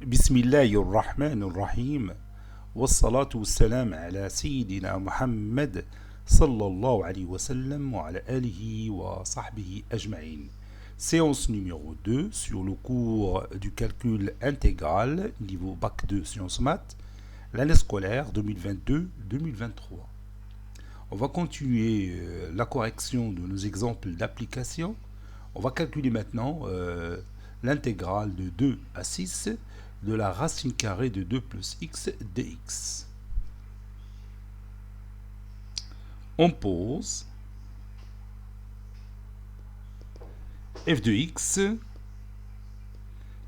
بسم الله الرحمن الرحيم والصلاة والسلام على سيدنا محمد صلى الله عليه وسلم وعلى آله وصحبه أجمعين. Séance numéro 2 sur le cours du calcul intégral niveau bac 2 sciences maths, l'année scolaire 2022-2023. On va continuer la correction de nos exemples d'application. On va calculer maintenant l'intégrale de 2 à 6 de la racine carrée de 2 plus x dx. On pose f de x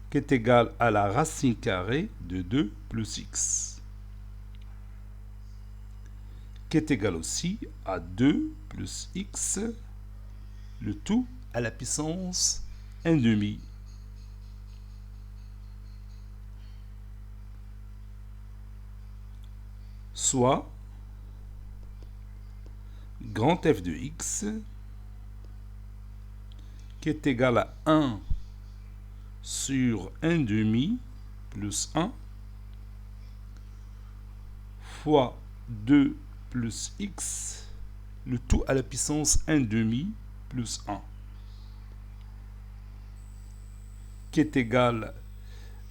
qui est égal à la racine carrée de 2 plus x, qui est égal aussi à 2 plus x, le tout à la puissance 1 demi. Soit grand F de x qui est égal à 1 sur 1 demi plus 1 fois 2 plus x, le tout à la puissance 1 demi plus 1, qui est égal à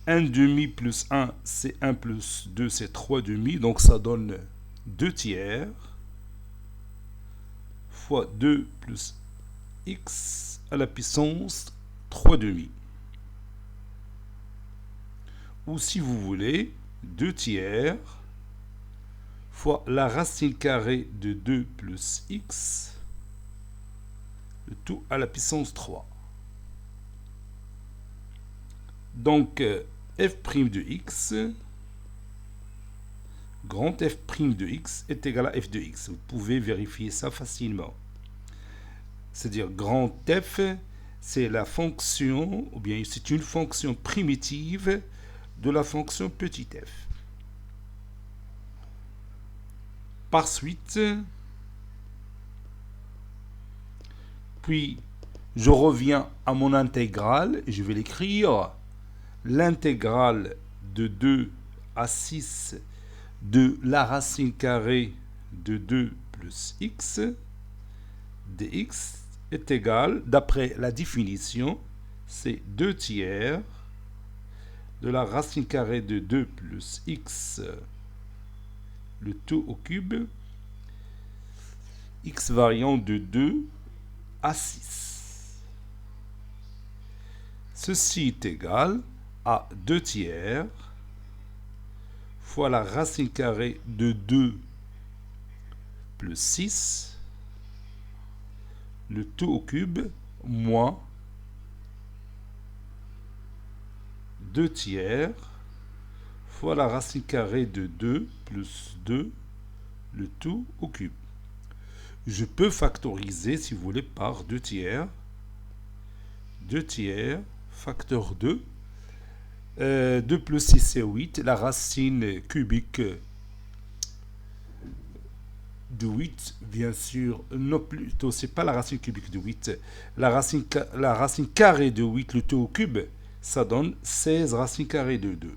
1 demi plus 1, c'est 1 plus 2, c'est 3 demi, donc ça donne 2 tiers, fois 2 plus x à la puissance 3 demi. Ou si vous voulez, 2 tiers fois la racine carrée de 2 plus x, le tout à la puissance 3. Donc, f' de x, grand f' de x est égal à f de x. Vous pouvez vérifier ça facilement. C'est-à-dire, grand f, c'est la fonction, ou bien c'est une fonction primitive de la fonction petit f. Par suite, puis je reviens à mon intégrale et je vais l'écrire. L'intégrale de 2 à 6 de la racine carrée de 2 plus x dx est égale, d'après la définition, c'est 2 tiers de la racine carrée de 2 plus x, le tout au cube, x variant de 2 à 6. Ceci est égal à 2 tiers fois la racine carrée de 2 plus 6, le tout au cube, moins 2 tiers fois la racine carrée de 2 plus 2, le tout au cube. Je peux factoriser, si vous voulez, par 2 tiers. 2 tiers, facteur 2. 2 plus 6, c'est 8. La racine cubique de 8, bien sûr, non plutôt, c'est pas la racine cubique de 8. La racine carrée de 8, le tout au cube, ça donne 16 racines carrées de 2.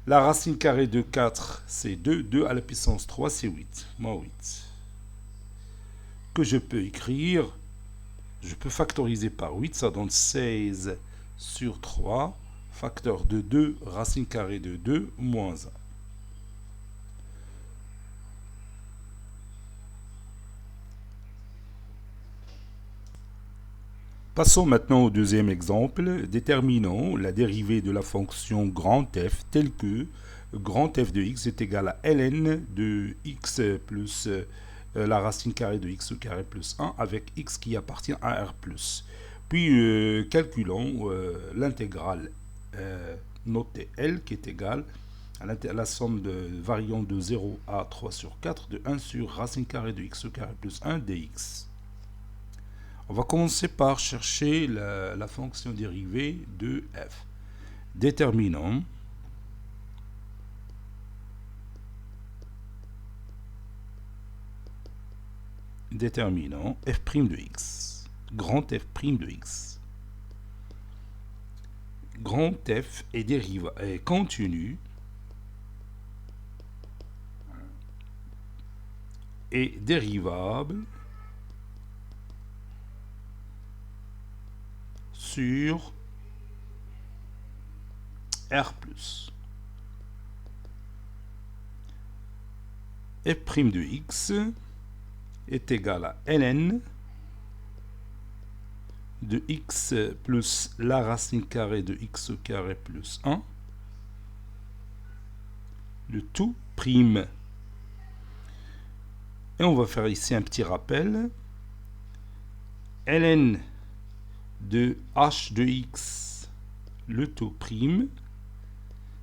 La racine carrée de 4, c'est 2. 2 à la puissance 3, c'est 8. Moins 8. Que je peux écrire, je peux factoriser par 8, ça donne 16 sur 3, facteur de 2, racine carrée de 2, moins 1. Passons maintenant au deuxième exemple. Déterminons la dérivée de la fonction grand f telle que grand f de x est égal à ln de x plus la racine carrée de x au carré plus 1 avec x qui appartient à r+. Puis calculons l'intégrale notée L qui est égale à la somme de variant de 0 à 3 sur 4 de 1 sur racine carrée de x au carré plus 1 dx. On va commencer par chercher la fonction dérivée de f. Déterminons f' de x, grand f' de x. grand F est continu et dérivable sur R+. F' de x est égal à ln de x plus la racine carrée de x au carré plus 1, le tout prime. Et on va faire ici un petit rappel. Ln de h de x, le tout prime,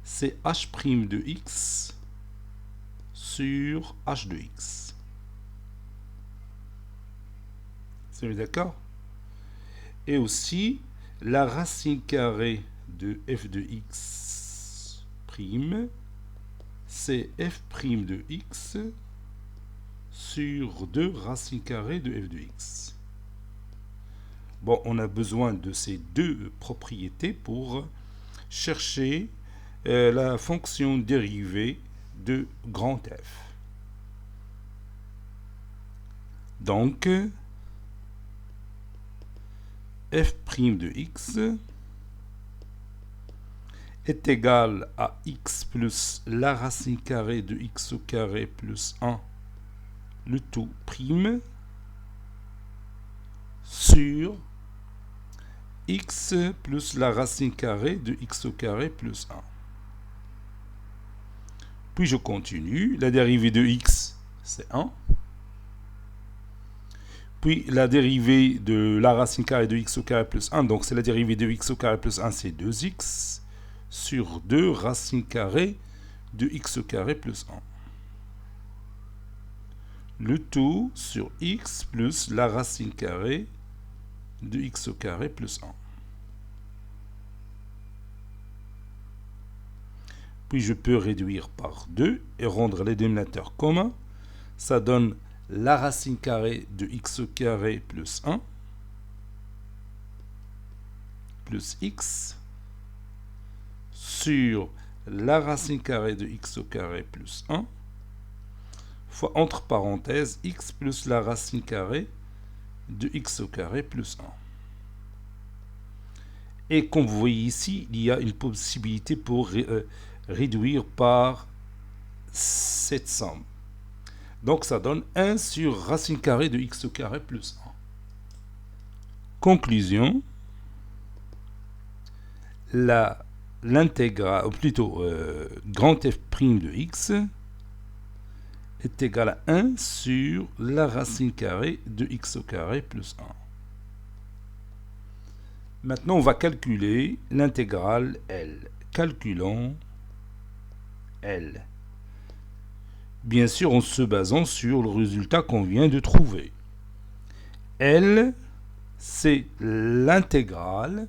c'est h' de x sur h de x. C'est d'accord? Et aussi, la racine carrée de f de x prime, c'est f' de x sur 2 racines carrées de f de x. Bon, on a besoin de ces deux propriétés pour chercher la fonction dérivée de grand F. Donc, f' de x est égal à x plus la racine carrée de x au carré plus 1, le tout prime, sur x plus la racine carrée de x au carré plus 1. Puis je continue, la dérivée de x, c'est 1. Puis la dérivée de la racine carrée de x au carré plus 1, donc c'est la dérivée de x au carré plus 1, c'est 2x, sur 2 racine carrée de x au carré plus 1. Le tout sur x plus la racine carrée de x au carré plus 1. Puis je peux réduire par 2 et rendre les dénominateurs communs. Ça donne la racine carrée de x au carré plus 1 plus x sur la racine carrée de x au carré plus 1 fois entre parenthèses x plus la racine carrée de x au carré plus 1. Et comme vous voyez ici, il y a une possibilité pour réduire par cette somme. Donc ça donne 1 sur racine carrée de x au carré plus 1. Conclusion, l'intégrale, ou plutôt grand f' de x est égal à 1 sur la racine carrée de x au carré plus 1. Maintenant, on va calculer l'intégrale L. Calculons L. Bien sûr, en se basant sur le résultat qu'on vient de trouver. L, c'est l'intégrale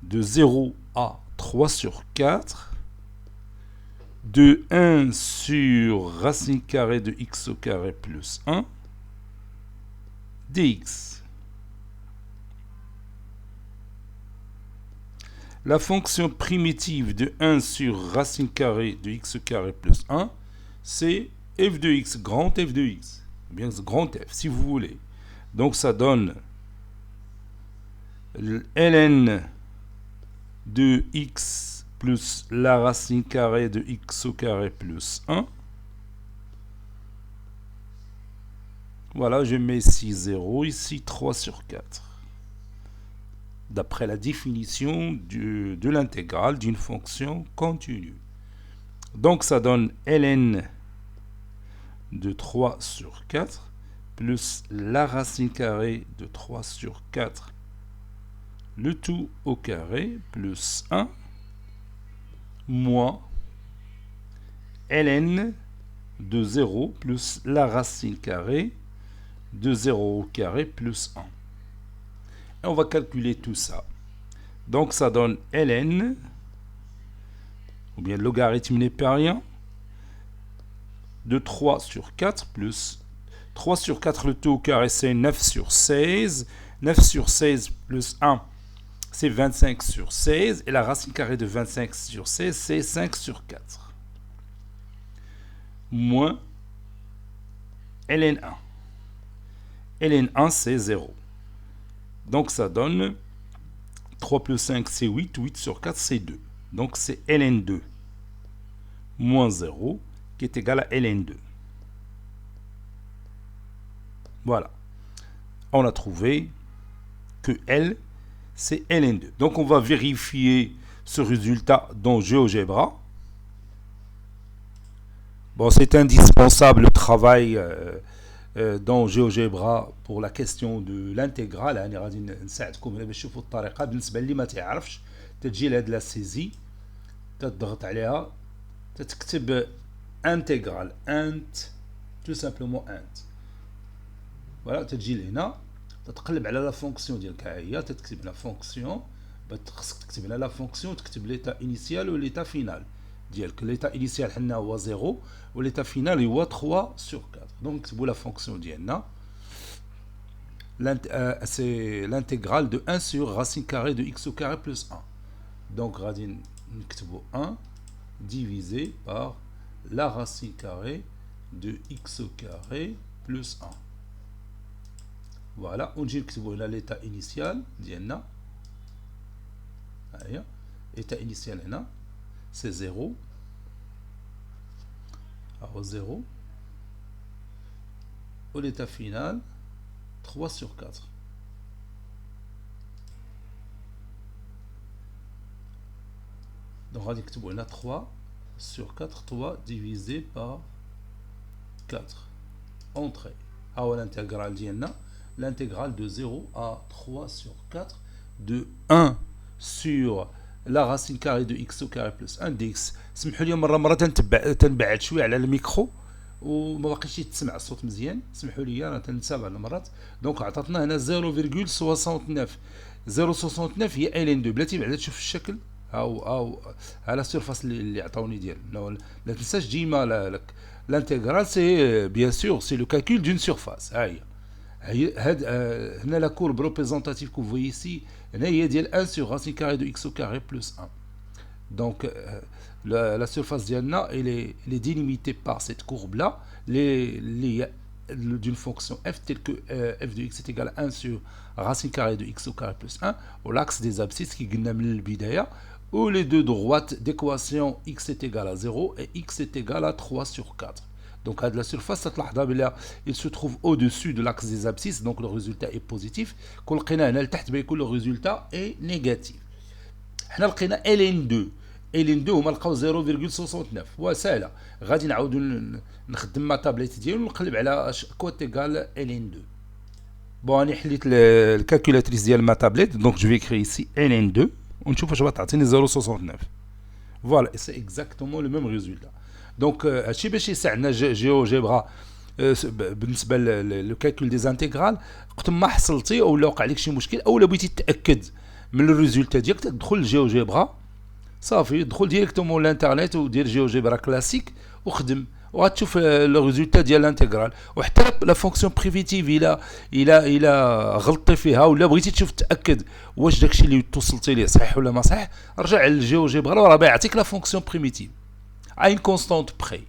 de 0 à 3 sur 4 de 1 sur racine carrée de x au carré plus 1 dx. La fonction primitive de 1 sur racine carrée de x au carré plus 1, c'est f de x, grand f de x. Bien grand f, si vous voulez. Donc ça donne ln de x plus la racine carrée de x au carré plus 1. Voilà, je mets ici 0, ici 3 sur 4. D'après la définition de l'intégrale d'une fonction continue. Donc ça donne ln de 3 sur 4 plus la racine carrée de 3 sur 4, le tout au carré, plus 1, moins ln de 0 plus la racine carrée de 0 au carré plus 1. Et on va calculer tout ça. Donc ça donne ln, ou bien logarithme népérien, de 3 sur 4 plus 3 sur 4, le tout au carré, c'est 9 sur 16. 9 sur 16 plus 1, c'est 25 sur 16, et la racine carrée de 25 sur 16, c'est 5 sur 4. Moins ln1. ln1, c'est 0. Donc ça donne 3 plus 5, c'est 8. 8 sur 4, c'est 2. Donc c'est ln2 moins 0 qui est égal à ln2. Voilà. On a trouvé que L, c'est ln2. Donc on va vérifier ce résultat dans GeoGebra. Bon, c'est indispensable le travail dans GeoGebra pour la question de l'intégrale. أنا غادي نساعدكم هنا باش تشوفوا الطريقة. بالنسبة اللي ما تعرفش تجي لهاد لا سيزي تضغط عليها تكتب انتجرال انت تو سامبلومون انت. فوالا تجي لهنا تتقلب على لا فونكسيون ديالك. ها هي تكتب لا فونكسيون. خصك تكتب هنا لا فونكسيون تكتب ليتا انيسيال و ليتا فينال ديالك. ليتا انيسيال حنا هو 0 و ليتا فينال هو 3 sur 4. دونك نكتبوا لا فونكسيون ديالنا. C'est l'intégrale de 1 sur racine carrée de x au carré plus 1. Donc غادي نكتبوا 1 divisé par la racine carrée de x au carré plus 1. Voilà, on dit que l'état initial ديالنا. L'état initial هنا c'est 0. Alors 0. Au l'état final 3 sur 4. Donc on dit que 3 sur 4, 3 divisé par 4. Entrée. Alors l'intégrale ديالنا, l'intégrale de 0 à 3 sur 4 de 1 sur la racine carrée de x au carré plus 1 dx. سمحوا لي مرة تنبعد شويه على الميكرو وما باقيش يتسمع الصوت مزيان. سمحوا لي انا تنسى بعض المرات. دونك عطاتنا هنا 0.69. 0.69 هي ln2. بلاتي بعدا تشوف الشكل او على السيرفاس اللي عطاوني ديال. لا تنساش ديما l'intégral c'est bien sûr c'est le calcul d'une surface. هنا la courbe représentative que vous voyez ici هنا هي ديال 1 sur racine carrée de x au carré plus 1. Donc la surface ديالنا elle est délimitée par cette courbe là d'une fonction f telle que f de x est égal à 1 sur racine carrée de x au carré plus 1 ou l'axe des abscisses qui قلنا من البداية où les deux droites d'équation x est égal à 0 et x est égal à 3 sur 4. Donc à la surface, il se trouve au-dessus de l'axe des abscisses, donc le résultat est positif. Le résultat est négatif. On a ln2. ln2 هما لقاو 0.69. وسهله. غادي نعاودو نخدم مع تابليت ديالي ونقلب على كوت ايغال ln2. Bon, راني حليت الكالكولاتريس ديال ما تابليت. Donc je vais écrire ici ln2 ونشوف واش غتعطيني 0.69. Voilà, et c'est exactement le même résultat. Donc هادشي باش يساعدنا جيوجبرا بالنسبه لو كالكول دي زانتيغرال. وقت ما حصلتي او لا وقع لك شي مشكل او لا بغيتي تاكد من الريزولتا ديالك تدخل لجيوجبرا صافي. دخل ديريكتومون للانترنت ودير جيوجبرا كلاسيك وخدم وغتشوف لو ريزولتا ديال الانتيغرال. وحتى لا فونكسيون بريفيتيف الى غلطتي فيها ولا بغيتي تشوف تاكد واش داكشي اللي توصلتي ليه صحيح ولا ما صحيح رجع للجيوجبرا وراه بيعطيك لا فونكسيون بريميتيف اين كونستانت بخي.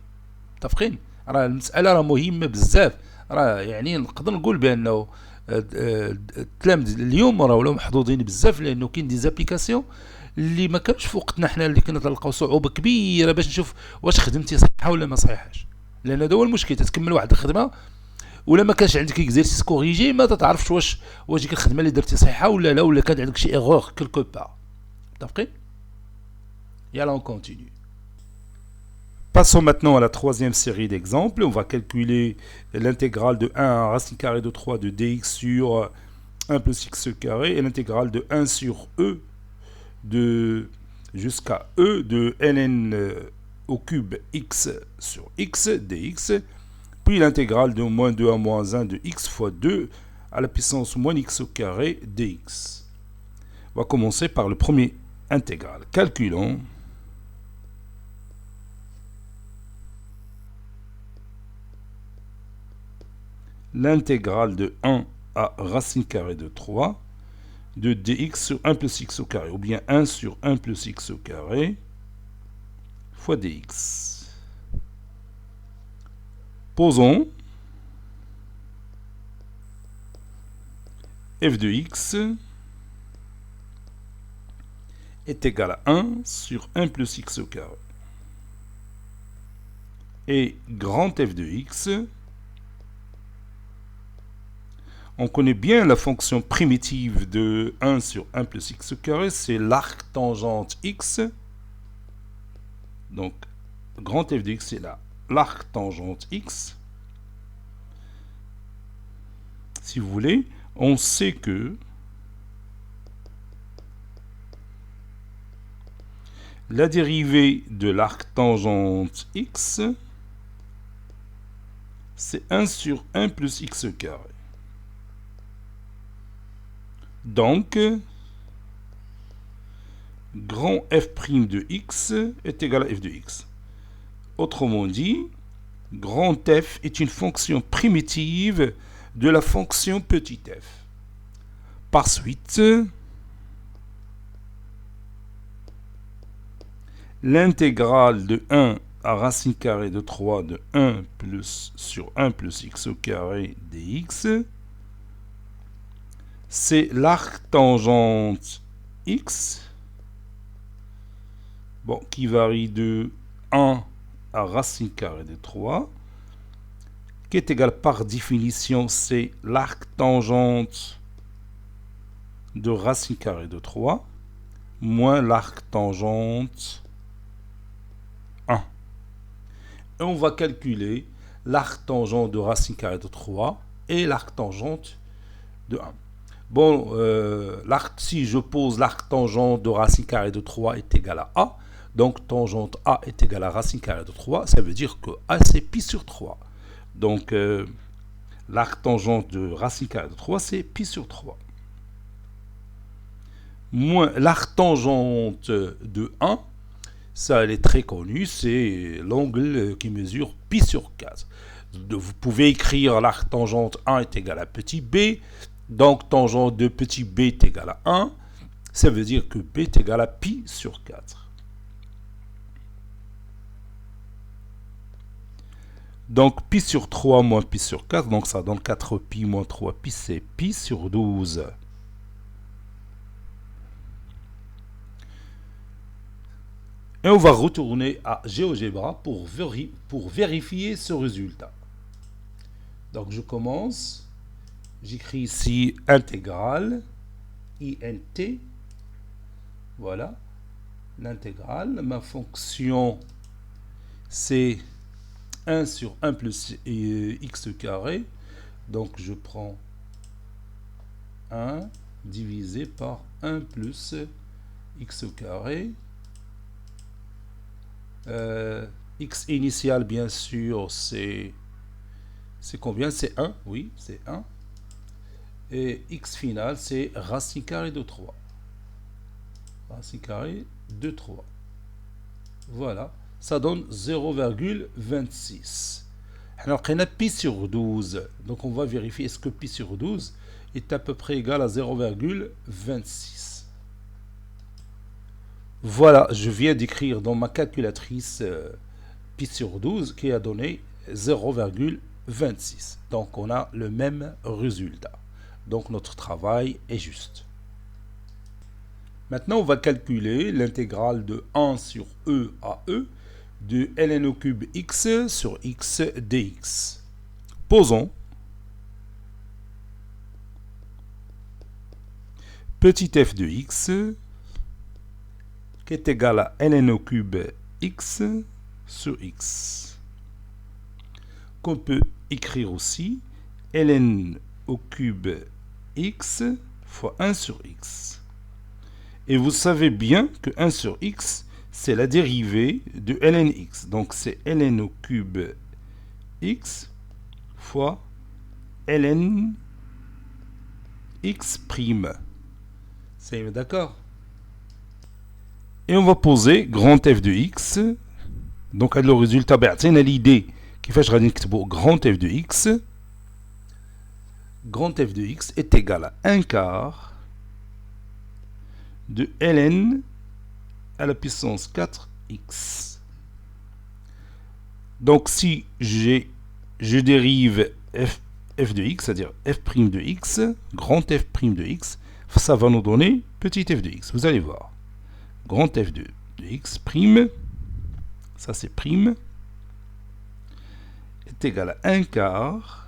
متفقين؟ راه المساله راه مهمه بزاف. راه يعني نقدر نقول بانه التلاميذ اليوم راهو محظوظين بزاف لانه كاين دي زابليكاسيون اللي ما كانش في وقتنا حنا اللي كنا تلقاو صعوبه كبيره باش نشوف واش خدمتي صحيحه ولا ما صحيحاش. لان هذا هو المشكل تتكمل واحد الخدمه ولا ما كانش عندك اكزرسيس كوريجي ما تعرفش واش ديك الخدمه اللي درتي صحيحه ولا لا ولا كان عندك شي ايغور كلكو بار. متفقين؟ يلا on continue. Passons maintenant à la troisième série d'exemples. On va calculer l'intégrale de 1 à racine carrée de 3 de dx sur 1 plus x carré et l'intégrale de 1 sur e jusqu'à e de ln au cube x sur x dx, puis l'intégrale de moins 2 à moins 1 de x fois 2 à la puissance moins x au carré dx. On va commencer par le premier intégral. Calculons l'intégrale de 1 à racine carrée de 3 de dx sur 1 plus x au carré, ou bien 1 sur 1 plus x au carré fois dx. Posons f de x est égal à 1 sur 1 plus x au carré. Et grand f de x, on connaît bien la fonction primitive de 1 sur 1 plus x au carré, c'est l'arc tangente x. Donc, grand f de x, c'est l'arc tangente x. Si vous voulez, on sait que la dérivée de l'arc tangente x, c'est 1 sur 1 plus x au carré. Donc, grand f' de x est égal à f de x. Autrement dit, grand f est une fonction primitive de la fonction petit f. Par suite, l'intégrale de 1 à racine carrée de 3 de 1 plus sur 1 plus x au carré dx, c'est l'arc tangente x, bon, qui varie de 1 à racine carrée de 3, qui est égal par définition, c'est l'arc tangente de racine carrée de 3, moins l'arc tangente 1. Et on va calculer l'arc tangente de racine carrée de 3 et l'arc tangente de 1. Bon, si je pose l'arc tangente de racine carrée de 3 est égal à A, donc tangente A est égal à racine carrée de 3, ça veut dire que A c'est pi sur 3. Donc, l'arc tangente de racine carrée de 3, c'est pi sur 3. Moins l'arc tangente de 1, ça elle est très connu, c'est l'angle qui mesure pi sur 4. Vous pouvez écrire l'arc tangente 1 est égal à petit b, donc tangente de petit b est égal à 1, ça veut dire que b est égal à pi sur 4. Donc pi sur 3 moins pi sur 4, donc ça donne 4 pi moins 3 pi, c'est pi sur 12. Et on va retourner à GeoGebra pour vérifier ce résultat. Donc je commence, j'écris ici intégrale, int, voilà, l'intégrale, ma fonction c'est 1 sur 1 plus x carré, donc je prends 1 divisé par 1 plus x carré, x initial bien sûr c'est combien? C'est 1, oui c'est 1, et x final c'est racine carrée de 3, racine carrée de 3, voilà, ça donne 0,26. Alors on a pi sur 12, donc on va vérifier est-ce que pi sur 12 est à peu près égal à 0,26. Voilà, je viens d'écrire dans ma calculatrice pi sur 12 qui a donné 0,26. Donc on a le même résultat. Donc notre travail est juste. Maintenant on va calculer l'intégrale de 1 sur e à e de ln au cube x sur x dx. Posons. Petit f de x qui est égal à ln au cube x sur x. Qu'on peut écrire aussi ln au cube x fois 1 sur x. Et vous savez bien que 1 sur x, c'est la dérivée de ln x. Donc c'est ln au cube x fois ln x prime. C'est d'accord? Et on va poser grand f de x. Donc le résultat, c'est l'idée qui fait que grand f de x. Grand f de x est égal à 1 quart de ln à la puissance 4x. Donc si je dérive f de x, c'est-à-dire f' de x, grand f' de x, ça va nous donner petit f de x. Vous allez voir. Grand f de x prime, ça c'est prime, est égal à 1 quart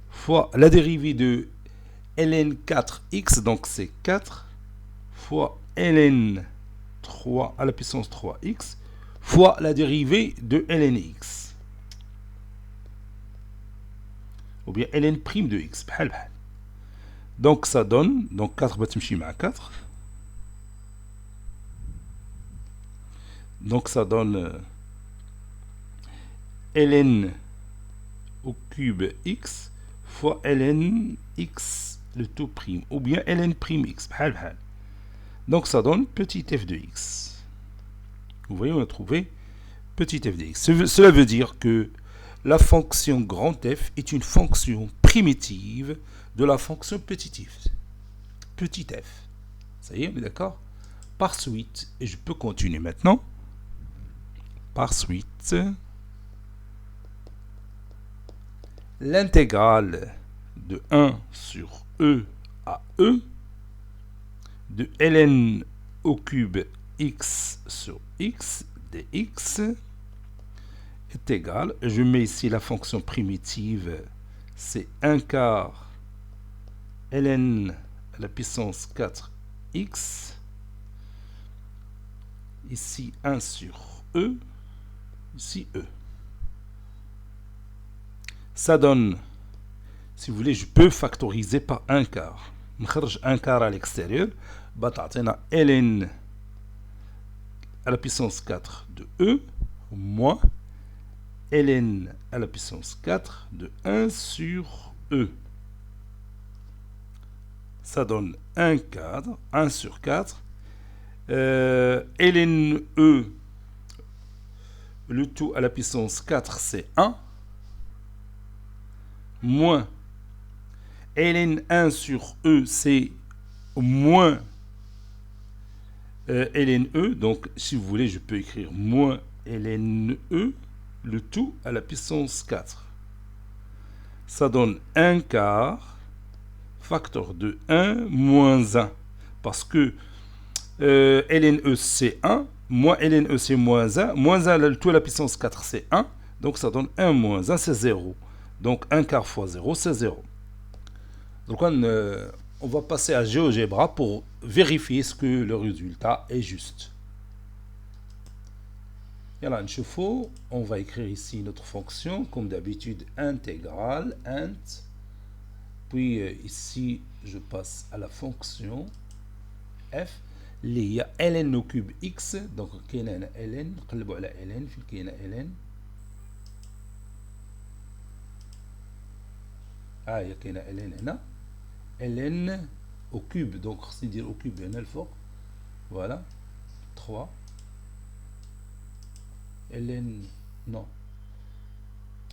fois la dérivée de ln 4x, donc c'est 4, fois ln 3 à la puissance 3x, fois la dérivée de ln x. Ou bien ln prime de x. Donc ça donne, donc 4 بتمشي à 4. Donc ça donne ln au cube x fois ln x le tout prime, ou bien ln prime x. Donc ça donne petit f de x. Vous voyez, on a trouvé petit f de x. Cela veut dire que la fonction grand f est une fonction primitive de la fonction petit f. Petit f. Ça y est, on est d'accord? Par suite, et je peux continuer maintenant. Par suite, l'intégrale de 1 sur e à e de ln au cube x sur x dx est égale, je mets ici la fonction primitive, c'est 1 quart ln à la puissance 4x, ici 1 sur e, ici e. Ça donne, si vous voulez, je peux factoriser par 1 quart. نخرج 1 quart à l'extérieur, بتعطينا ln à la puissance 4 de e moins ln à la puissance 4 de 1 sur e. Ça donne 1 quart, 1 sur 4. Ln e, le tout à la puissance 4, c'est 1. Moins ln 1 sur e, c'est moins ln e. Donc, si vous voulez, je peux écrire moins ln e, le tout à la puissance 4. Ça donne 1 quart, facteur de 1 moins 1. Parce que ln e, c'est 1, moins ln e, c'est moins 1. Moins 1, le tout à la puissance 4, c'est 1. Donc, ça donne 1 moins 1, c'est 0. Donc 1 quart fois 0, c'est 0. Donc on va passer à GeoGebra pour vérifier ce que le résultat est juste. Yalla, on va écrire ici notre fonction, comme d'habitude, intégrale, int. Puis ici, je passe à la fonction f. Il y a ln au cube x. Donc, il y a ln, نقلبوا على ln, il y a ln. il y a ln هنا. ln au cube, donc خصني ندير au cube هنا الفوق. Voilà. 3. ln, non.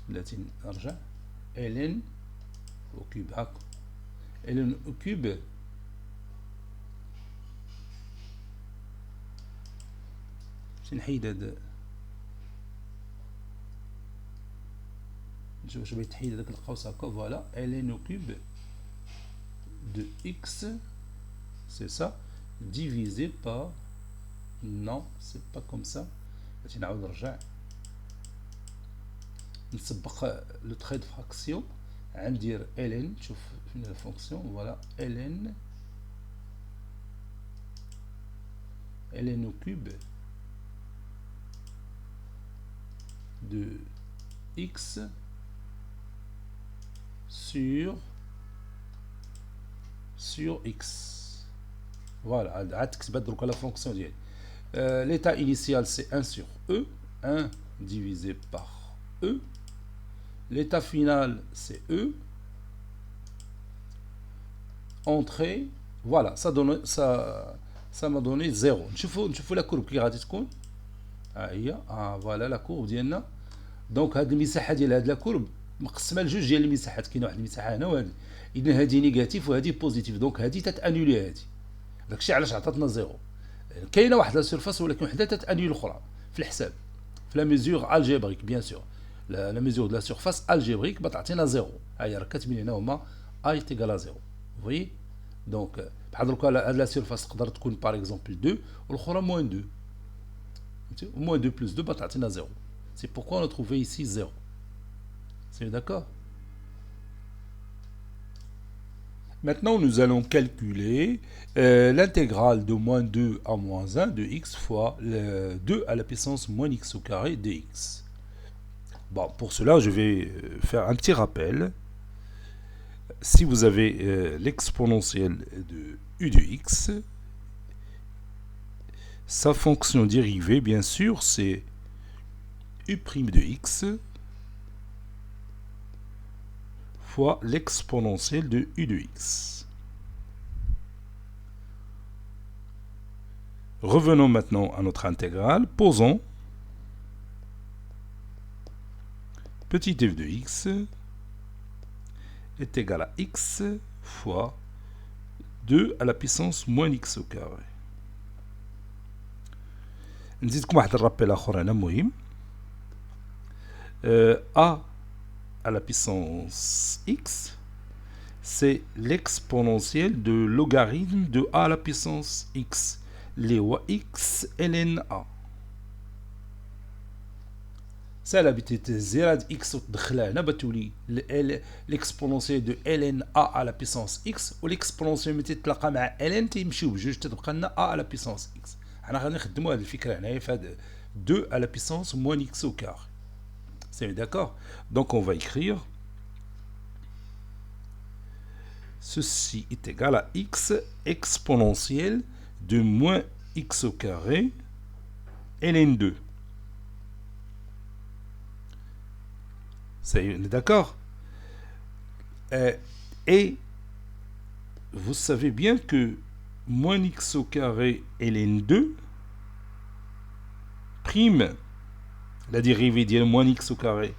بلاتي نرجع. ln au cube هاكا. ln au cube. باش نحيد هذا. Je vais trier avec le قوس هكا. Voilà, ln au cube de x, c'est ça, divisé par, non, c'est pas comme ça. باش نعاود نرجع نسبق le trait de fraction, ندير ln, شوف فين la fonction, voilà, ln au cube de x sur x. Voilà, la fonction l'état initial c'est 1 sur e, 1 divisé par e. L'état final c'est e. Entrée, voilà, ça m'a donné 0. نشوفوا la courbe qui غادي تكون. voilà la courbe ديالنا. دونك هاد المساحه ديال هاد لا كورب مقسمه لجوج ديال المساحات، كاينه واحد المساحه هنا وهذه، اذا هذه نيجاتيف وهذه بوزيتيف، دونك هذه تتانولي هذه. داكشي علاش عطاتنا زيرو. كاينه واحد لا سيرفاس ولكن وحده تتاني الاخرى في الحساب في لا ميزور الجبريك بيان سور. لا ميزور دو لا سيرفاس الجبريك بتعطينا زيرو. هيا راه كاتبين هنا هما اي تيغال زيرو. فوي دونك بحال دروكا هاد لا سيرفاس تقدر تكون باغ اكزومبل 2 والاخرى موان 2. موان 2 بلس 2 بتعطينا زيرو. سي بوركوا on a trouvé ici 0. C'est d'accord? Maintenant, nous allons calculer l'intégrale de moins 2 à moins 1 de x fois le 2 à la puissance moins x au carré dx. Bon, pour cela, je vais faire un petit rappel. Si vous avez l'exponentielle de u de x, sa fonction dérivée, bien sûr, c'est u' de x fois l'exponentielle de u de x. Revenons maintenant à notre intégrale. Posons petit f de x est égal à x fois 2 à la puissance moins x au carré. نزيدكم واحد الرابيل اخر هنا مهم. a à la puissance x, c'est l'exponentielle de logarithme de a à la puissance x. اللي هو x ln a. سهله بتزيد x وتدخلها هنا بتولي l'exponentielle de ln a à la puissance x والاكسبونونسيال ملي تتلاقى مع ln تيمشيو بجوج تتبقى لنا a à la puissance x. حنا غادي نخدموا هذه الفكره هنايا في هذا 2 à la puissance moins x au carré. C'est d'accord? Donc on va écrire ceci est égal à x exponentielle de moins x au carré ln 2. C'est d'accord? Et vous savez bien que moins x au carré ln 2 prime la dérivée de moins x au carré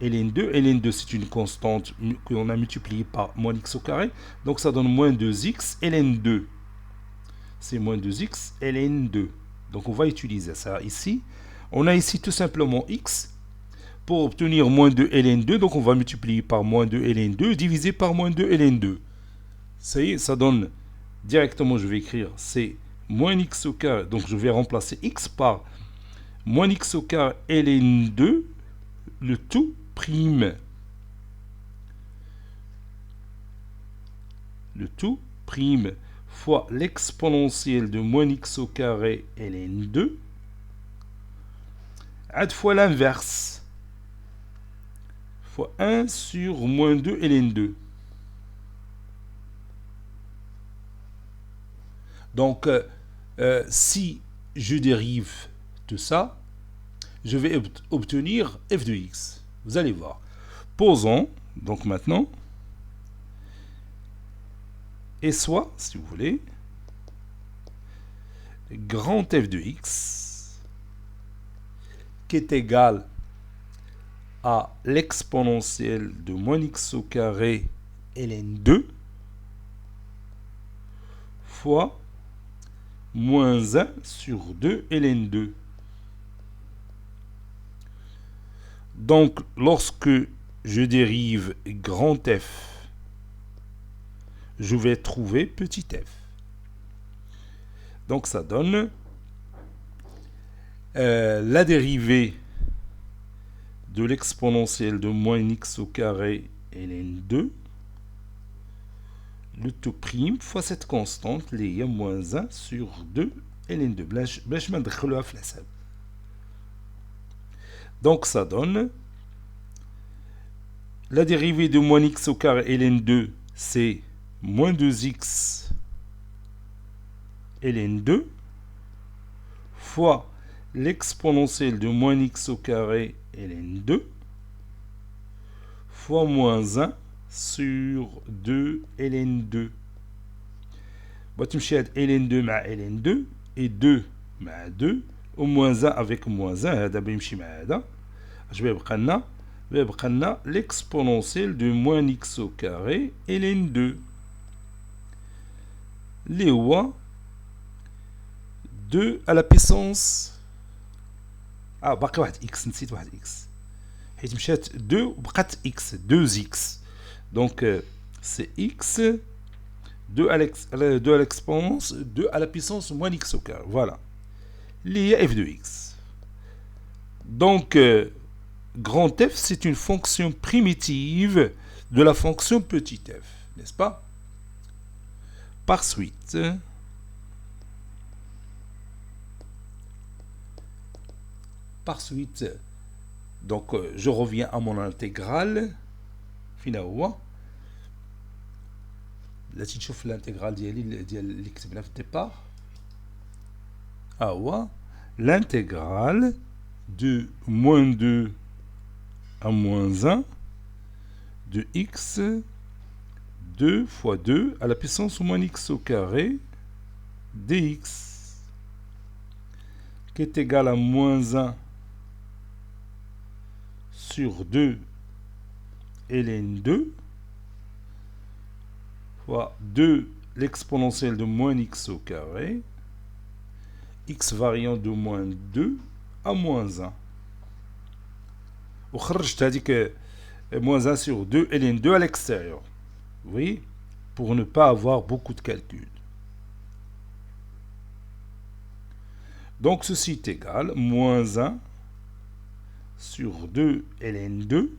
ln2. ln2 c'est une constante qu'on a multipliée par moins x au carré. Donc ça donne moins 2x ln2. C'est moins 2x ln2. Donc on va utiliser ça ici. On a ici tout simplement x. Pour obtenir moins 2 ln2, donc on va multiplier par moins 2 ln2 divisé par moins 2 ln2. Ça y est, ça donne directement, je vais écrire, c'est moins x au carré. Donc je vais remplacer x par moins x au carré ln2, le tout prime. Le tout prime fois l'exponentielle de moins x au carré ln2, ad fois l'inverse, fois 1 sur moins 2 ln2. Donc, si je dérive tout ça, je vais obtenir f de x. Vous allez voir. Posons, donc maintenant, et soit, si vous voulez, grand f de x, qui est égal à l'exponentielle de moins x au carré ln2 fois moins 1 sur 2 ln2. Donc, lorsque je dérive grand F, je vais trouver petit f. Donc, ça donne la dérivée de l'exponentielle de moins x au carré ln2, le tout prime fois cette constante, اللي هي moins 1 sur 2 ln2. بلاش ما ندخلوها في الحساب. Donc ça donne la dérivée de moins x au carré ln2, c'est moins 2x ln2 fois l'exponentielle de moins x au carré ln2 fois moins 1 sur 2 ln2. بتمشي هاد ln2 مع ln2 et 2 مع 2 و moins 1 avec moins 1 هذا بيمشي مع هذا. اش بيبقى لنا؟ بيبقى لنا l'exponentielle de moins x au carré ln2 اللي هو 2 à la puissance. Ah, باقي واحد x, نسيت واحد x. حيت مشات 2 وبقات x, 2x. Donc c'est x 2 à l'exponence 2 à la puissance moins x au carré. Voilà. Il y a f de x. Donc grand f, c'est une fonction primitive de la fonction petit f, n'est-ce pas? Par suite, donc je reviens à mon intégrale. Finalement, là tu vois l'intégrale اللي كتبنا في الديبار. L'intégrale de moins 2 à moins 1 de x 2 fois 2 à la puissance moins x au carré dx qui est égal à moins 1 sur 2 ln 2 fois 2 l'exponentielle de moins x au carré, x variant de moins 2 à moins 1. وخرجت هذيك moins 1 sur 2 ln 2 à l'extérieur. Oui, pour ne pas avoir beaucoup de calculs. Donc ceci est égal moins 1 sur 2 ln 2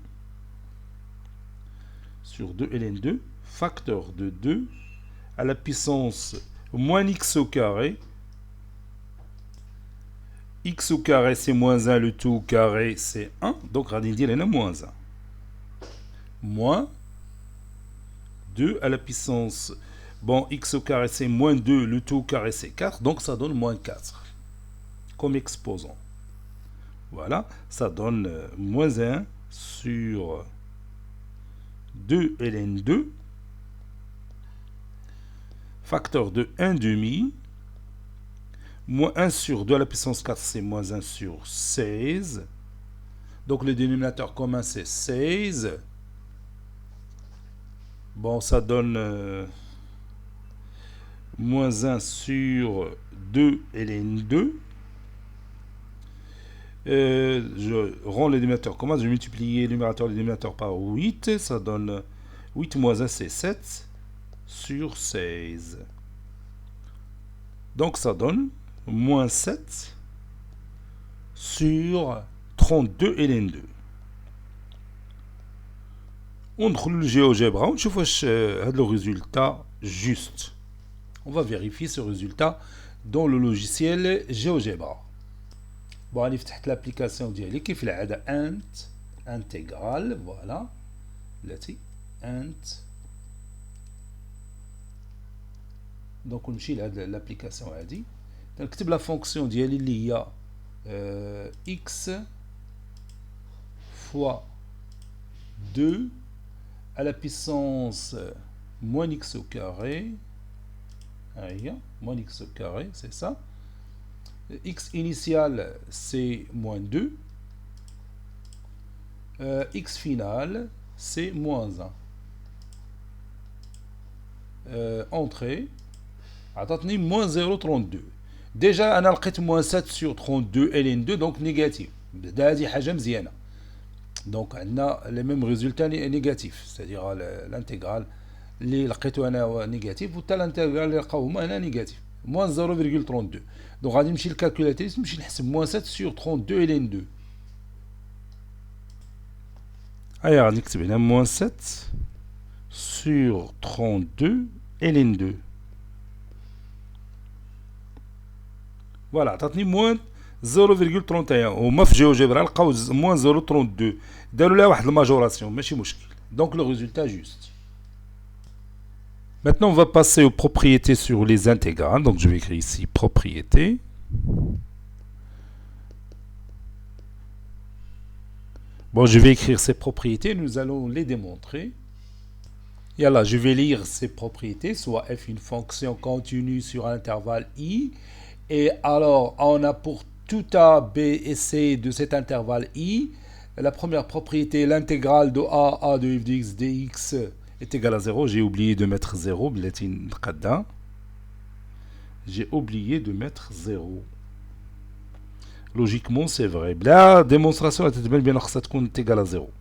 sur 2 ln 2 facteur de 2 à la puissance moins x au carré. X au carré c'est moins 1, le tout au carré c'est 1, donc on va dire moins 1. Moins 2 à la puissance, bon, x au carré c'est moins 2, le tout au carré c'est 4, donc ça donne moins 4 comme exposant. Voilà, ça donne moins 1 sur 2 ln 2, facteur de 1 demi, moins 1 sur 2 à la puissance 4, c'est moins 1 sur 16. Donc le dénominateur commun, c'est 16. Bon, ça donne moins 1 sur 2 ln 2. Je rends le dénominateur commun, je vais multiplier le numérateur et le dénominateur par 8. Ça donne 8 moins 1, c'est 7 sur 16. Donc ça donne moins 7 sur 32 ln 2. On trouve le GeoGebra, on voit le résultat juste. On va vérifier ce résultat dans le logiciel GeoGebra. Bon, on ouvre l'application ديالي كيف العادة int intégrale, voilà. التي int. Donc on نمشي لهاد l'application هادي. نكتب la fonction ديالي اللي هي x fois 2 à la puissance moins x au carré. Moins x au carré, c'est ça. X initial, c'est moins 2. X final, c'est moins 1. Entrée. عطاتني moins 0,32. Déjà, أنا لقيت moins 7 sur 32 ln 2, donc négatif. هذه حاجة مزيانة. Donc, on a les mêmes résultats négatifs, c'est-à-dire l'intégrale اللي لقيته أنا négatif وتا l'intégrale اللي لقاوهم أنا négatif. Moins 0,32. Donc, غادي نمشي للكالكولاتريس نمشي نحسب moins 7 sur 32 ln 2. غادي نكتب هنا moins 7 sur 32 ln 2. فوالا عطاتني موان 0,31 وما في جيوجبرا لقاو موان 0,32 داروا لها واحد الماجوراسيون ماشي مشكل. Donc le résultat juste. Maintenant on va passer aux propriétés sur les intégrales. Donc je vais écrire ici propriétés. Bon, je vais écrire ces propriétés, nous allons les démontrer. Et là, je vais lire ces propriétés, soit f une fonction continue sur un intervalle i. Et alors, on a pour tout a, b et c de cet intervalle i, la première propriété, l'intégrale de a de f de x dx est égale à 0. J'ai oublié de mettre 0. J'ai oublié de mettre 0. Logiquement, c'est vrai. La démonstration est bien égale à 0.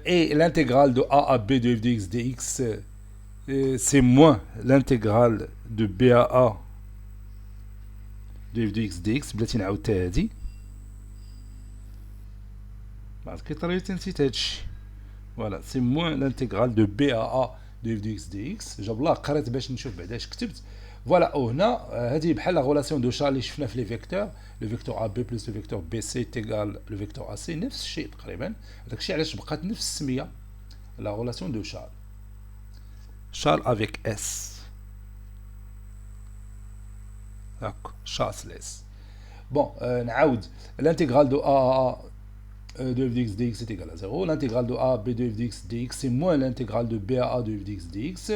Et l'intégrale de a à b de f de x dx, c'est moins l'intégrale de b à a de f de x dx. بلاتي نعاودتها هادي بعد كيطريت نسيت هادشي. فوالا سي موان لانتيغرال دو بي ا ا دو اف دو اكس دي اكس. جاب الله قريت باش نشوف بعدا اش كتبت. فوالا وهنا هذه بحال لا غولاسيون دو شارل اللي شفنا في لي فيكتور. لو فيكتور ا بي بلس لو فيكتور بي سي تيغال لو فيكتور ا سي نفس الشيء تقريبا. داكشي علاش بقات نفس السميه لا غولاسيون دو شارل. شارل افيك اس. هاك شارلز. بون نعاود l'intégral de a à a de f de x dx est égal à 0. L'intégrale de a à b de f de x dx c'est moins l'intégrale de b à a de f de x dx.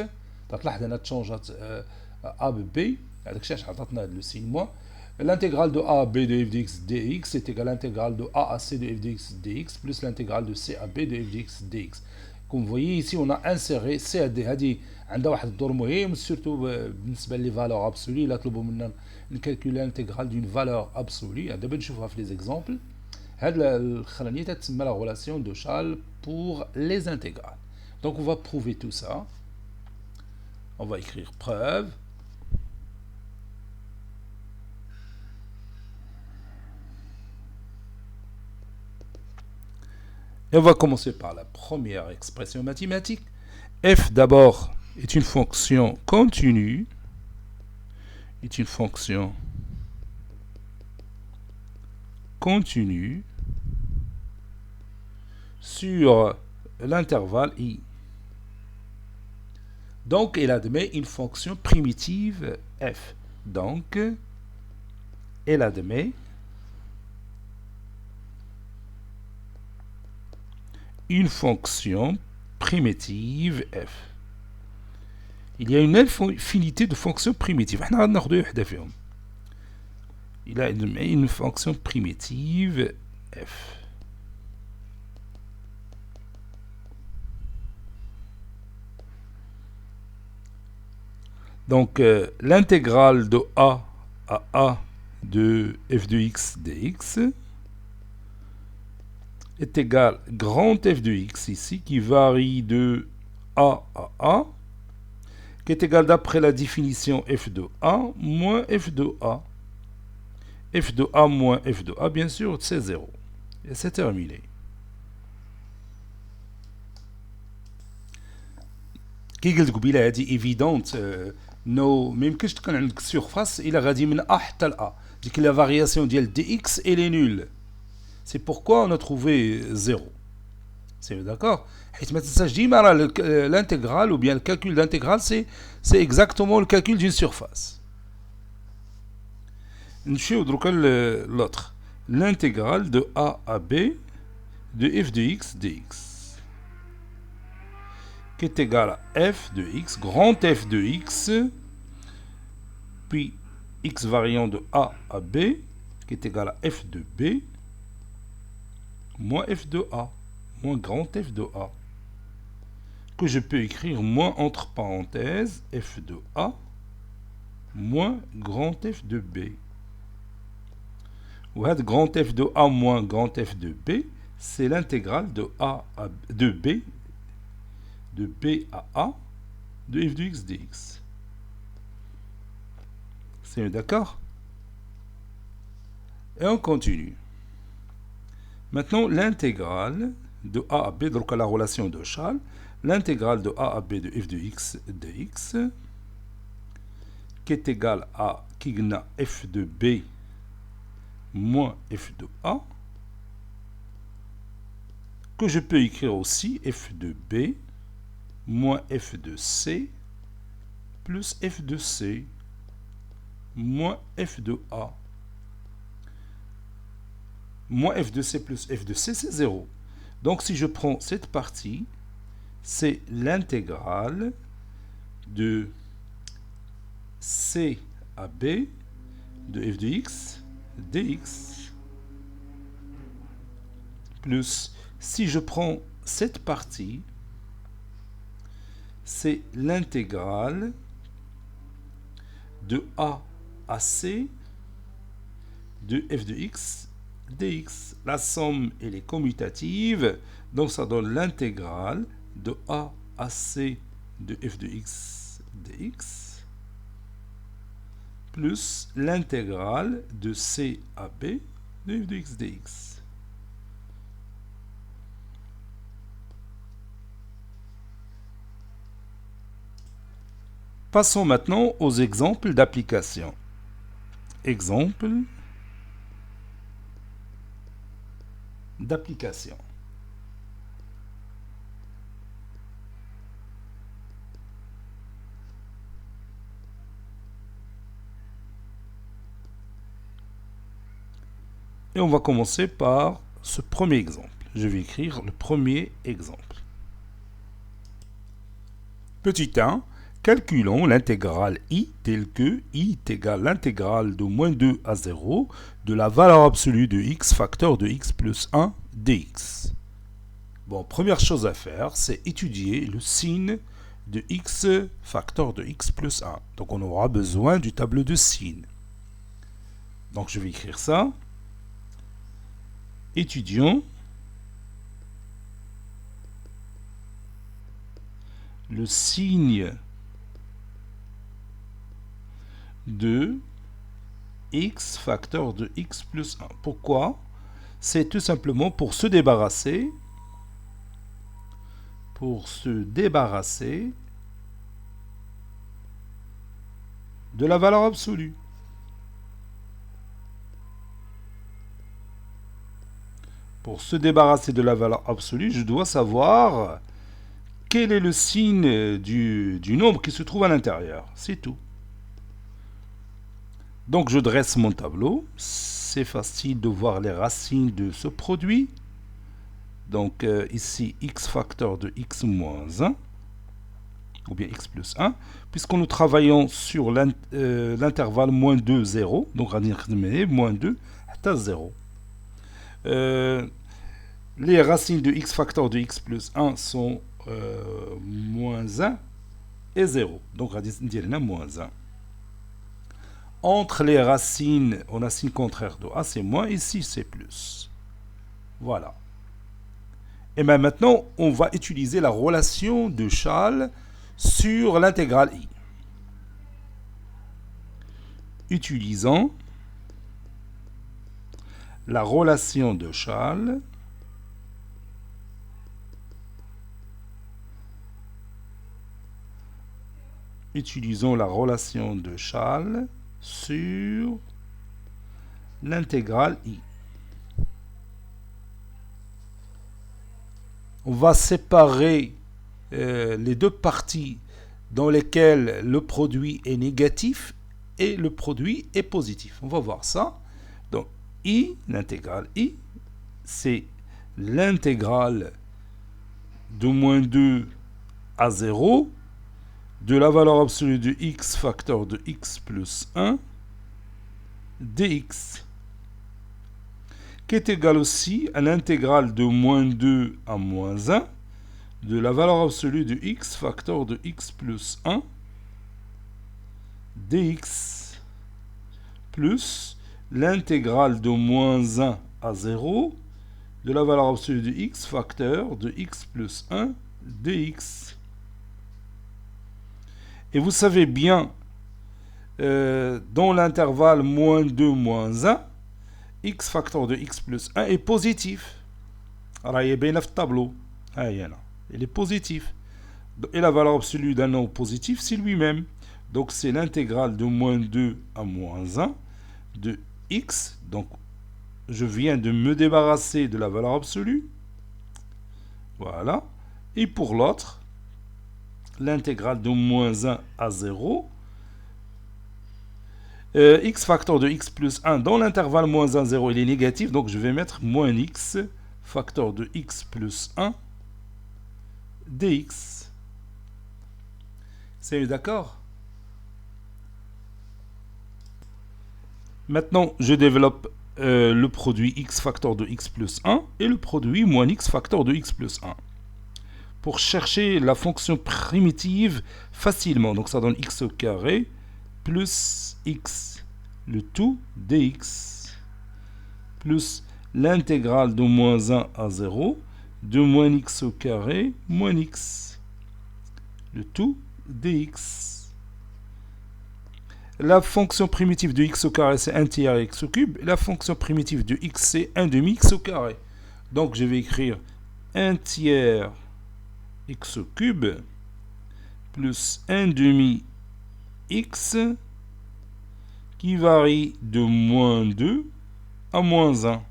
تلاحظ هنا تشونجات a ب b. هذاك الشيء علاش عطاتنا هذا لو سين موان. L'intégrale de a à b de f de x dx est égal à l'intégrale de a à c de f de x dx plus l'intégrale de c à b de f de x dx. Comme vous voyez ici on a inséré c à d. هذه عندها واحد الدور مهم سورتو بالنسبه لي فالور ابسولي. لا طلبوا منا نكالكولي l'intégrale d'une valeur absolue. دابا نشوفها في لي زيكزامبل. هاد الخرانية تتسمى la relation de Charles pour les intégrales. Donc on va prouver tout ça. On va écrire preuve. Et on va commencer par la première expression mathématique. F d'abord est une fonction continue. Est une fonction continue sur l'intervalle i. Donc, elle admet une fonction primitive f. Donc, elle admet une fonction primitive f. Il y a une infinité de fonctions primitives. Il a une fonction primitive f. Donc, l'intégrale de a à a de f de x dx est égale grand f de x ici, qui varie de a à a, qui est égal d'après la définition f de a moins f de a. F de a moins f de a, bien sûr, c'est 0. Et c'est terminé. كي قلت قبيله هذه ايفيدونت نو ما يمكنش تكون عندك سيرفاس الا غادي من ا حتى ل ا. ديك لا فارياسيون ديال دي اكس elle est nulle. C'est pourquoi on a trouvé 0. C'est d'accord. حيت ما تنساش ديما راه l'intégrale ou bien le calcul d'intégrale c'est exactement le calcul d'une surface. نمشيو دروكا l'autre. L'intégrale de a à b de f de x dx qui est égal à f de x, grand f de x, puis x variant de a à b, qui est égal à f de b, moins f de a, moins grand f de a, que je peux écrire moins entre parenthèses f de a, moins grand f de b. Ou grand f de a moins grand f de b, c'est l'intégrale de a à de b à a de f de x dx. C'est d'accord? Et on continue. Maintenant, l'intégrale de a à b, donc à la relation de Charles, l'intégrale de a à b de f de x dx, qui est égale à kigna f de b moins f de a, que je peux écrire aussi f de b moins f de c plus f de c moins f de a. Moins f de c plus f de c, c'est 0. Donc si je prends cette partie, c'est l'intégrale de c à b de f de x dx plus, si je prends cette partie, c'est l'intégrale de A à C de f de x dx. La somme, elle est commutative, donc ça donne l'intégrale de A à C de f de x dx plus l'intégrale de C à B de f de x dx. Passons maintenant aux exemples d'application. Exemple d'application. Et on va commencer par ce premier exemple. Je vais écrire le premier exemple. Petit 1. Calculons l'intégrale i telle que i est égal à l'intégrale de moins 2 à 0 de la valeur absolue de x facteur de x plus 1 dx. Bon, première chose à faire, c'est étudier le signe de x facteur de x plus 1. Donc on aura besoin du tableau de signes. Donc je vais écrire ça. Étudions le signe de x facteur de x plus 1. Pourquoi? C'est tout simplement pour se débarrasser de la valeur absolue. Pour se débarrasser de la valeur absolue, je dois savoir quel est le signe du nombre qui se trouve à l'intérieur. C'est tout. Donc je dresse mon tableau. C'est facile de voir les racines de ce produit. Donc ici, x facteur de x moins 1, ou bien x plus 1, puisque nous travaillons sur l'intervalle moins 2, 0. Donc on va dire moins 2 à 0. Les racines de x facteur de x plus 1 sont moins 1 et 0. Donc on va dire moins 1. Entre les racines, on a signe contraire de a, c'est moins, ici c'est plus. Voilà. Et bien maintenant, on va utiliser la relation de Schall sur l'intégrale i. Utilisant la relation de Schall sur l'intégrale i. On va séparer les deux parties dans lesquelles le produit est négatif et le produit est positif. On va voir ça. Donc, i, l'intégrale i, c'est l'intégrale de moins 2 à 0 de la valeur absolue de x facteur de x plus 1 dx, qui est égal aussi à l'intégrale de moins 2 à moins 1 de la valeur absolue de x facteur de x plus 1 dx, plus l'intégrale de moins 1 à 0 de la valeur absolue de x facteur de x plus 1 dx. Et vous savez bien, dans l'intervalle moins 2, moins 1, x facteur de x plus 1 est positif. Alors, il est bien dans le tableau. Il est positif. Et la valeur absolue d'un nombre positif, c'est lui-même. Donc, c'est l'intégrale de moins 2 à moins 1 de x. Donc, je viens de me débarrasser de la valeur absolue. Voilà. Et pour l'autre, l'intégrale de moins 1 à 0, x facteur de x plus 1 dans l'intervalle moins 1, 0, il est négatif, donc je vais mettre moins x facteur de x plus 1 dx. C'est d'accord? Maintenant, je développe le produit x facteur de x plus 1 et le produit moins x facteur de x plus 1. Pour chercher la fonction primitive facilement. Donc ça donne x au carré plus x, le tout dx, plus l'intégrale de moins 1 à 0 de moins x au carré moins x, le tout dx. La fonction primitive de x au carré, c'est 1 tiers x au cube. La fonction primitive de x, c'est 1 demi x au carré. Donc, je vais écrire 1 tiers x au cube plus 1 demi x qui varie de moins 2 à moins 1.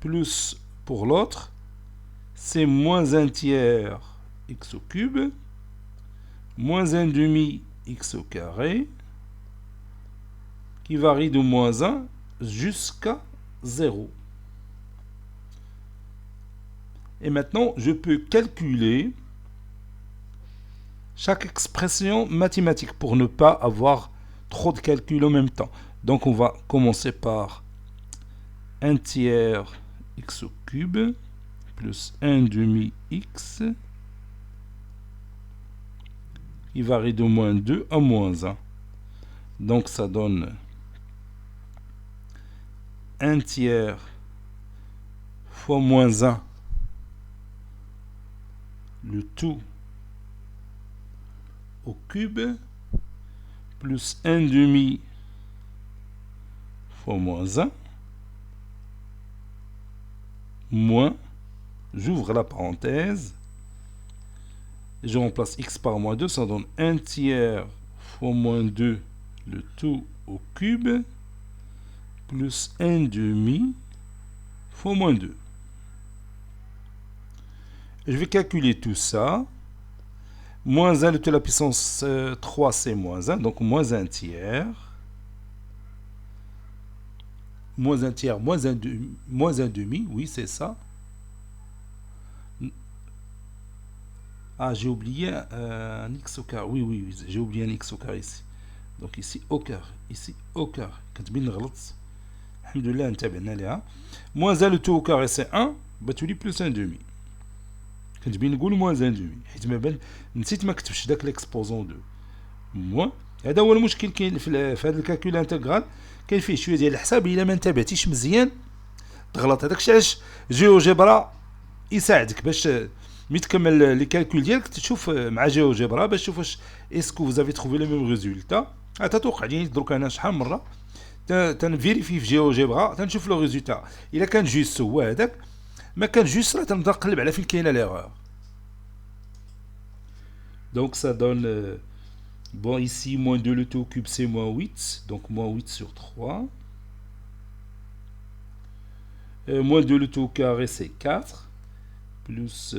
Plus pour l'autre, c'est moins 1 tiers x au cube moins 1 demi x au carré qui varie de moins 1 jusqu'à 0. Et maintenant, je peux calculer chaque expression mathématique pour ne pas avoir trop de calculs en même temps. Donc, on va commencer par 1 tiers x au cube plus 1 demi x qui varie de moins 2 à moins 1. Donc, ça donne 1 tiers fois moins 1, le tout au cube, plus 1 demi fois moins 1, moins, j'ouvre la parenthèse, je remplace x par moins 2, ça donne 1 tiers fois moins 2, le tout au cube, plus 1 demi fois moins 2. Je vais calculer tout ça. Moins 1 de la puissance 3, c'est moins 1, donc moins 1 tiers. Moins 1 tiers, moins 1 demi, oui, c'est ça. Ah, j'ai oublié un x au carré. Oui, oui, oui, j'ai oublié un x au carré ici. Donc ici au carré, ici au carré. كتبين غلط. الحمد لله انتبهنا لها. Moins 1 le tout au carré c'est 1, بتولي plus 1 demi. كنتبين نقول moins 1 demi حيت ما بان نسيت ما كتبش داك ليكسبوزون 2. موان هذا هو المشكل كاين في هذا الكالكول انتغرال، كاين فيه شويه ديال الحساب الا ما انتبهتيش مزيان تغلط. هذاك الشيء علاش جيوجبرا يساعدك باش مي تكمل لي كالكول ديالك تشوف مع جيوجبرا باش تشوف واش اسكو فوزافي تروفي لو ميم ريزولتا. تتوقع لي دروك انا شحال مره تنفيريفي في جيوجبرا تنشوف لو ريزولتا الا كان جوست هو هذاك، ما كان جوست راه تنبدا نقلب على فين كاينه ليغور. Donc ça donne, bon ici, moins 2 le tout au cube c'est moins 8, donc moins 8 sur 3. Moins 2 le tout au carré c'est 4, plus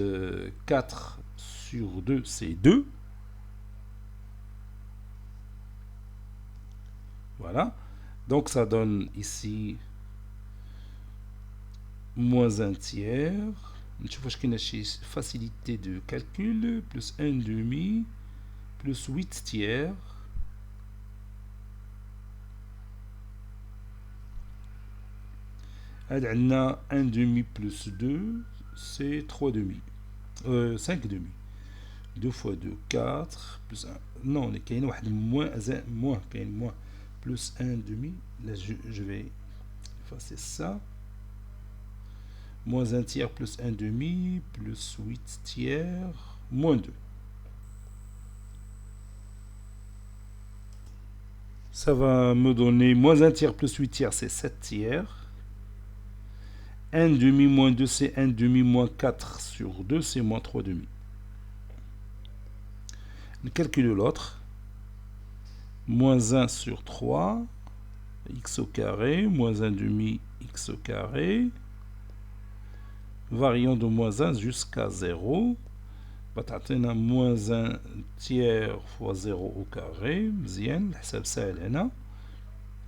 4 sur 2 c'est 2. Voilà, donc ça donne ici moins 1 tiers. Je vois qu'il y a une facilité de calcul, plus 1 demi, plus 8 tiers. On a 1 demi plus 2, c'est 3 demi. 5 demi. 2 fois 2, 4, plus 1. Non, il y a moins, plus 1 demi. Là, je vais effacer ça. Moins 1 tiers plus 1 demi, plus 8 tiers, moins 2. Ça va me donner moins 1 tiers plus 8 tiers, c'est 7 tiers. 1 demi moins 2, c'est 1 demi moins 4 sur 2, c'est moins 3 demi. On calcule l'autre. Moins 1 sur 3, x au carré, moins 1 demi x au carré. Variant de moins 1 jusqu'à 0. بتعطينا moins 1 tiers fois 0 au carré. مزيان الحساب سهل هنا.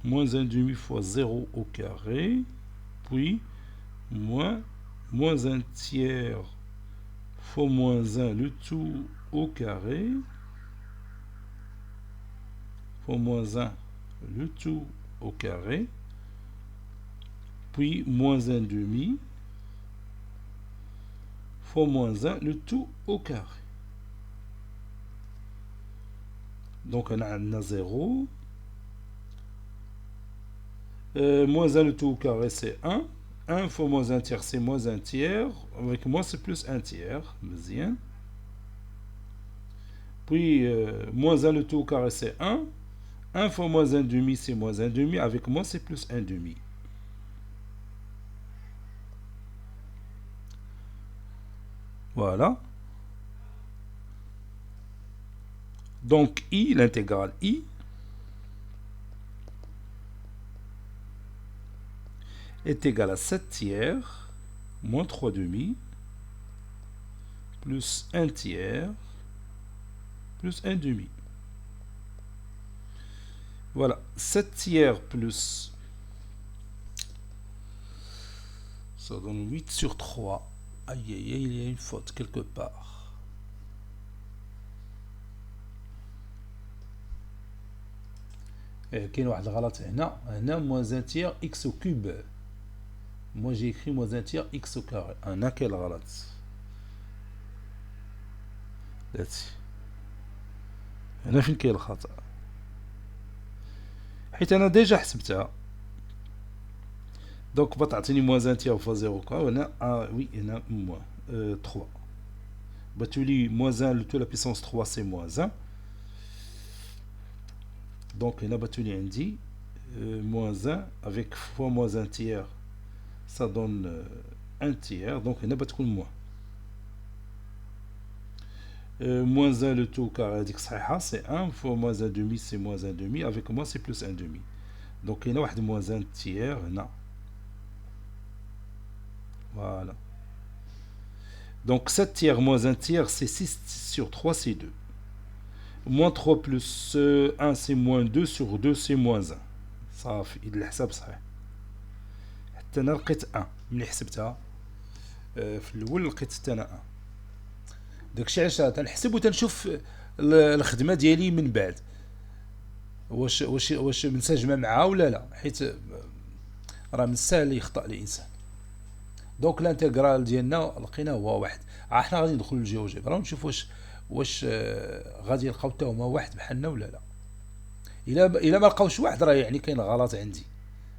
Moins 1 demi fois 0 au carré. Puis moins 1 tiers fois moins 1 le tout au carré. Fois moins 1 le tout au carré. Puis moins 1 demi fois moins 1 le tout au carré. Donc on a 0. Moins 1 le tout au carré c'est 1. 1 fois moins 1 tiers c'est moins 1 tiers. Avec moins c'est plus 1 tiers. Bien. Puis moins 1 le tout au carré c'est 1. 1 fois moins 1 demi c'est moins 1 demi. Avec moins c'est plus 1 demi. Voilà. Donc I, l'intégrale I, est égal à 7 tiers moins 3 demi plus 1 tiers plus 1 demi. Voilà, 7 tiers plus, ça donne 8 sur 3. Aïe aïe aïe, il y a une faute quelque part. كاين واحد الغلط هنا moins 1 tiers x au cube. Moi j'ai écrit moins 1 tiers x au carré. هنا كاين الغلط. هنا فين كاين الخطأ؟ حيت انا ديجا حسبتها. دونك بتعطيني moins 1 tiers fois 0 quoi. هنا oui هنا moins 3. بتولي moins 1 le tout la puissance 3 c'est moins 1. Donc هنا بتولي عندي moins 1 avec fois moins 1 tiers ça donne 1 tiers. Donc هنا بتكون moins. Moins 1 le tout au carré هذيك صحيحة c'est 1 fois moins 1 demi c'est moins 1 demi avec moins c'est plus 1 demi. Donc هنا واحد moins 1 tiers هنا. Voilà. Donc 7 tiers moins 1 tiers c'est 6 sur 3 c'est 2. Moins 3 plus 1 c'est moins 2 sur 2 c'est moins 1. صافي الحساب صحيح. حتى انا لقيت 1 ملي حسبتها في الاول لقيت حتى انا 1. داكشي علاش تنحسب وتنشوف الخدمه ديالي من بعد واش منسجمه معها ولا لا، حيت راه من السهل يخطا الانسان. دونك الانتغرال ديالنا لقينا هو واحد. حنا غادي ندخلوا للجيوجبرا ونشوف واش غادي يلقاو حتى هما واحد بحالنا ولا لا. الا ما لقاوش واحد راه يعني كاين غلط عندي،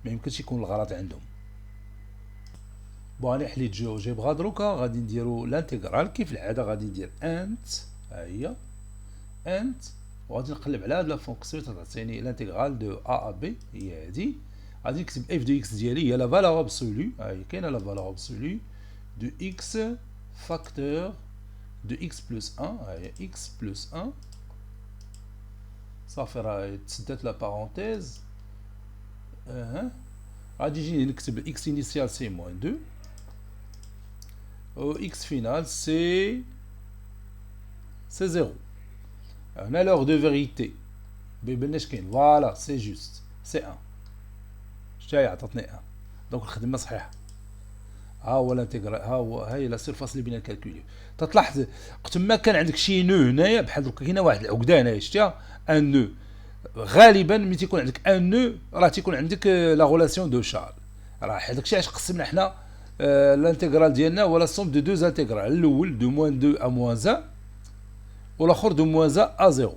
ما يمكنش يكون الغلط عندهم. بون انا حليت جيوجبرا دروكا غادي نديرو الانتغرال كيف العاده. غادي ندير انت ها هي انت وغادي نقلب على هاد لا فونكسيون تعطيني الانتغرال دو ا بي هي هادي. غادي نكتب اف دو اكس ديالي هي لا فالور ابسولو. ها هي كاينه لا فالور ابسولو دو اكس فاكتور دو اكس بلس 1. ها هي اكس بلس 1 صافي راه تسدات لا بارونتيز. غادي نجي نكتب اكس انيسيال سي موان 2 و اكس فينال سي 0. هنا لور دو فيريتي ميباناش كاين. فوالا سي جوست سي 1. شتاهي عطاتني 1. دونك الخدمه صحيحه. ها هو الانتغرال، ها هي لا سيرفاس اللي بينا نكالكوليو. تلاحظ وقت ما كان عندك شي نو هنايا بحال درك كاينه واحد العقده هنايا شتيها ان نو. غالبا ملي تيكون عندك ان نو راه تيكون عندك لا غولاسيون دو شارل. راه داكشي علاش قسمنا حنا الانتغرال ديالنا هو لا سوم دو دوز انتغرال. الاول دو موان 2 ا موان 1 والاخر دو موان 1 ا 0.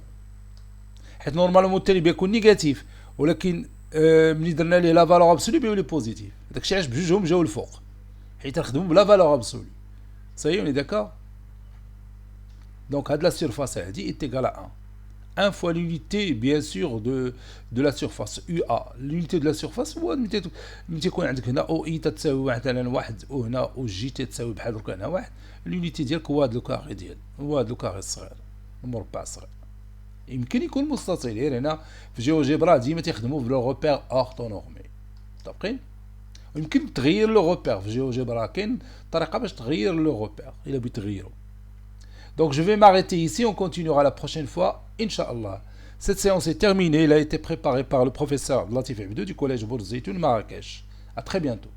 حيت نورمالمون التالي بيكون نيجاتيف، ولكن ملي درنا ليه لا فالور ابسولو بيولي بوزيتيف. داكشي علاش بجوجهم جاو الفوق حيت نخدموا بلا فالور ابسولو. صايي اوني داكور. دونك هاد لا سيرفاس هادي est égale à 1 fois l'unité bien sûr de la surface UA. l'unité de la surface هو ملي تيكون عندك هنا او اي تساوي مثلا 1 وهنا او جي تساوي بحال درك هنا 1. l'unité ديالك هو هاد لو كاري ديال هو هاد لو كاري الصغير المربع الصغير. يمكن يكون مستطيل. غير هنا في جيوجبرا ديما تيخدموا بلو روبير اورتونورمي متفقين. ويمكن تغير لو روبير في جيوجبرا. كاين طريقه باش تغير لو روبير الا بغيت تغيرو. Donc je vais m'arrêter ici, on continuera la prochaine fois, Inch'Allah. Cette séance est terminée, elle a été préparée par le professeur Latif Abdou du collège Bourg Zeytoun Marrakech. À très bientôt.